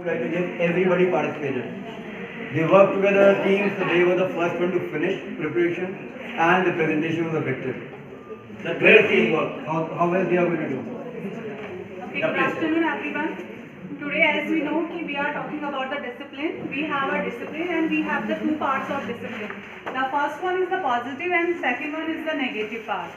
Everybody participated. They worked together as teams, so they were the first one to finish preparation and the presentation was effective. The great teamwork. How well they are going to do? Okay, good afternoon everyone. Today, as we know, we are talking about the discipline. We have a discipline and we have the two parts of discipline. The first one is the positive and second one is the negative part.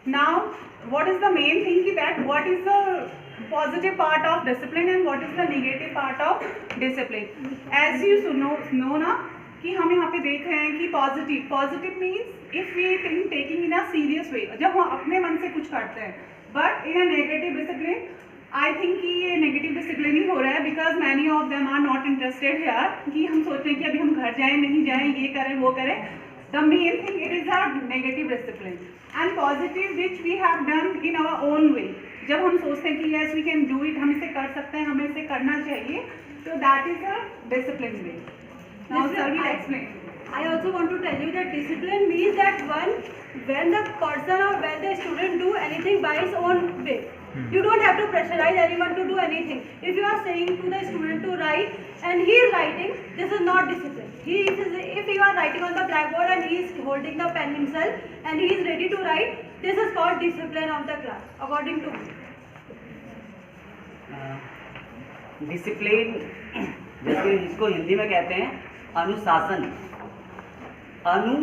Now, what is the main thing that what is the positive part of discipline and what is the negative part of discipline? As you know ना कि हम यहाँ पे देख रहे हैं कि positive means if we think taking in a serious way, जब हम अपने मन से कुछ करते हैं. But in a negative discipline I think कि ये नेगेटिव डिसिप्लिन ही हो रहा है because many of them are not interested here कि हम सोच रहे हैं कि अभी हम घर जाएं नहीं जाएं, ये करें वो करें. The main thing it is a negative discipline and positive which we have done in our own way. जब हम सोचते हैं कि yes we can do it, हम इसे कर सकते हैं, हमें इसे करना चाहिए, तो that is a discipline way. Now sir will explain. I also want to tell you that discipline means that when the person or when the student do anything by his own way. You don't have to pressurize anyone to do anything. If you are saying to the student to write and he is writing, this is not discipline. If you are writing on the blackboard and he is holding the pen himself and he is ready to write, this is called discipline of the class, according to me. Discipline जैसे इसको हिंदी में कहते हैं अनुशासन. अनु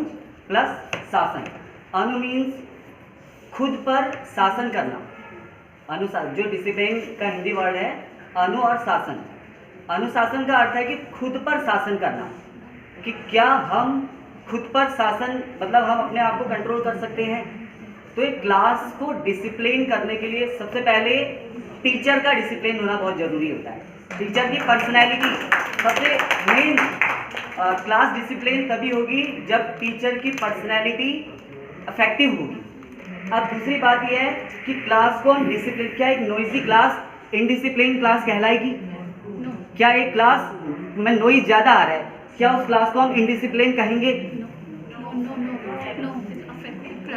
plus शासन. अनु means खुद पर शासन करना. अनुशासन जो डिसिप्लिन का हिंदी वर्ड है अनु और शासन. अनुशासन का अर्थ है कि खुद पर शासन करना, कि क्या हम खुद पर शासन मतलब हम अपने आप को कंट्रोल कर सकते हैं. तो एक क्लास को डिसिप्लिन करने के लिए सबसे पहले टीचर का डिसिप्लिन होना बहुत ज़रूरी होता है. टीचर की पर्सनैलिटी सबसे मेन. क्लास डिसिप्लिन तभी होगी जब टीचर की पर्सनैलिटी इफेक्टिव होगी. अब दूसरी बात यह है कि क्लास को हम डिसिप्लिन, क्या एक नॉइजी क्लास इनडिसिप्लिन क्लास कहलाएगी? क्या एक क्लास में नॉइज ज़्यादा आ रहा है, क्या उस क्लास को हम इनडिसिप्लिन कहेंगे?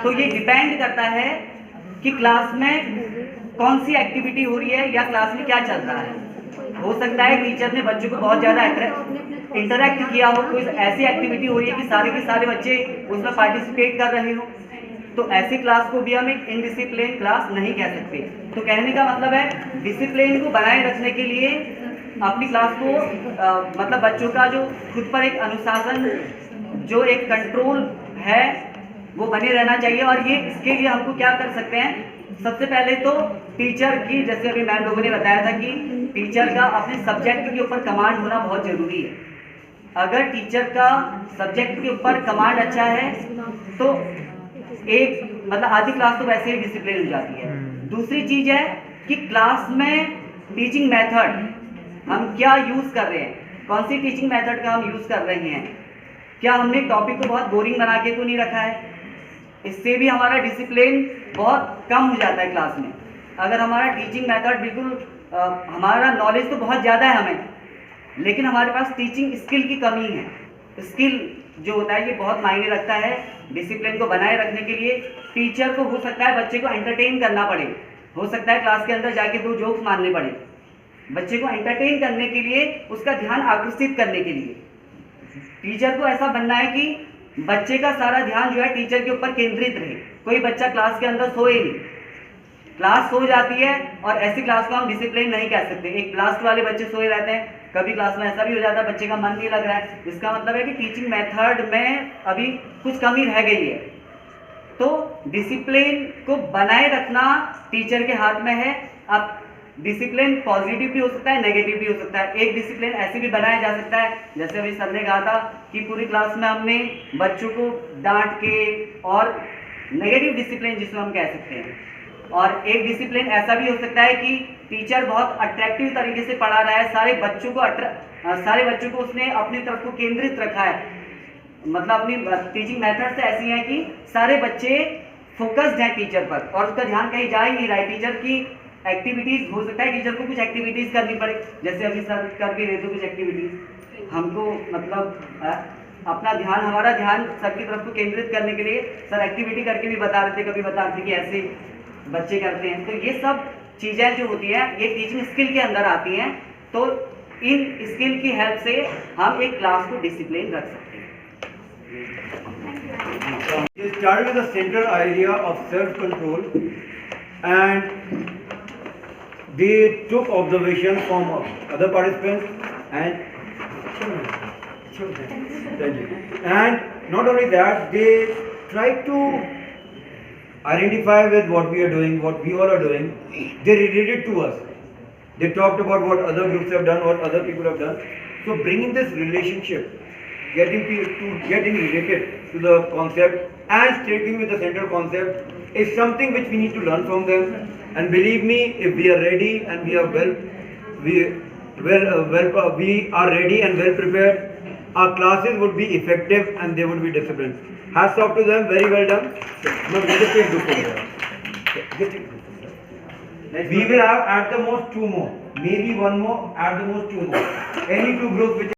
तो ये डिपेंड करता है कि क्लास में कौन सी एक्टिविटी हो रही है या क्लास में क्या चल रहा है. हो सकता है टीचर ने बच्चों को बहुत ज़्यादा इंटरेक्ट किया हो, कोई ऐसी एक्टिविटी हो रही है कि सारे के सारे बच्चे उसमें पार्टिसिपेट कर रहे हो, तो ऐसी क्लास को भी हम एक इनडिसिप्लिन क्लास नहीं कह सकते. तो कहने का मतलब है डिसिप्लिन को बनाए रखने के लिए अपनी क्लास को मतलब बच्चों का जो खुद पर एक अनुशासन, जो एक कंट्रोल है वो बने रहना चाहिए. और ये इसके लिए हमको क्या कर सकते हैं, सबसे पहले तो टीचर की, जैसे अभी मैम लोगों ने बताया था कि टीचर का अपने सब्जेक्ट के ऊपर कमांड होना बहुत ज़रूरी है. अगर टीचर का सब्जेक्ट के ऊपर कमांड अच्छा है तो एक मतलब आधी क्लास तो वैसे ही डिसिप्लिन हो जाती है. दूसरी चीज़ है कि क्लास में टीचिंग मेथड हम क्या यूज़ कर रहे हैं, कौन सी टीचिंग मेथड का हम यूज़ कर रहे हैं. क्या हमने टॉपिक को बहुत बोरिंग बना के तो नहीं रखा है? इससे भी हमारा डिसिप्लिन बहुत कम हो जाता है क्लास में. अगर हमारा टीचिंग मेथड बिल्कुल हमारा नॉलेज तो बहुत ज़्यादा है हमें, लेकिन हमारे पास टीचिंग स्किल की कमी है. स्किल जो होता है ये बहुत मायने रखता है डिसिप्लिन को बनाए रखने के लिए. टीचर को हो सकता है बच्चे को एंटरटेन करना पड़े, हो सकता है क्लास के अंदर जाके 2 जोक्स मारने पड़े. बच्चे को एंटरटेन करने के लिए, उसका ध्यान आकर्षित करने के लिए टीचर को ऐसा बनना है कि बच्चे का सारा ध्यान जो है टीचर के ऊपर केंद्रित रहे. कोई बच्चा क्लास के अंदर सोए नहीं, क्लास सो जाती है और ऐसी क्लास को हम डिसिप्लिन नहीं कह सकते. एक क्लास वाले बच्चे सोए रहते हैं, कभी क्लास में ऐसा भी हो जाता है बच्चे का मन नहीं लग रहा है, इसका मतलब है कि टीचिंग मेथड में अभी कुछ कमी रह गई है. तो डिसिप्लिन को बनाए रखना टीचर के हाथ में है. अब डिसिप्लिन पॉजिटिव भी हो सकता है, नेगेटिव भी हो सकता है. एक डिसिप्लिन ऐसे भी बनाया जा सकता है, जैसे अभी सर ने कहा था कि पूरी क्लास में हमने बच्चों को डांट के, और नेगेटिव डिसिप्लिन जिसको हम कह सकते हैं. और एक डिसिप्लिन ऐसा भी हो सकता है कि टीचर बहुत अट्रैक्टिव तरीके से पढ़ा रहा है, सारे बच्चों को उसने अपनी तरफ को केंद्रित रखा है. मतलब अपनी टीचिंग मेथड्स ऐसी हैं कि सारे बच्चे फोकस्ड हैं टीचर पर और उसका ध्यान कहीं जा ही नहीं रहा है. टीचर की एक्टिविटीज़, हो सकता है टीचर को कुछ एक्टिविटीज़ करनी पड़े, जैसे अभी सर कर भी रहे थे कुछ एक्टिविटीज़. हमको मतलब अपना ध्यान, हमारा ध्यान सर की तरफ को केंद्रित करने के लिए सर एक्टिविटी करके भी बता रहे थे, कभी बता रहे थे कि ऐसे बच्चे करते हैं. तो ये सब चीज़ें जो होती हैं ये टीचिंग स्किल के अंदर आती हैं. तो इन स्किल की हेल्प से हम एक क्लास को डिसिप्लिन रख सकते हैं। They started with the central idea of self-control, and they took observation from other participants and not only that, they tried to identify with what we are doing, what we all are doing. They related to us. They talked about what other groups have done, what other people have done. So bringing this relationship, getting related to the concept and sticking with the central concept is something which we need to learn from them. And believe me, if we are ready and we are we are ready and well prepared, our classes would be effective and they would be disciplined. Hats off to them, very well done. We will have at the most 2 more, maybe 1 more, at the most 2 more. Any 2 groups which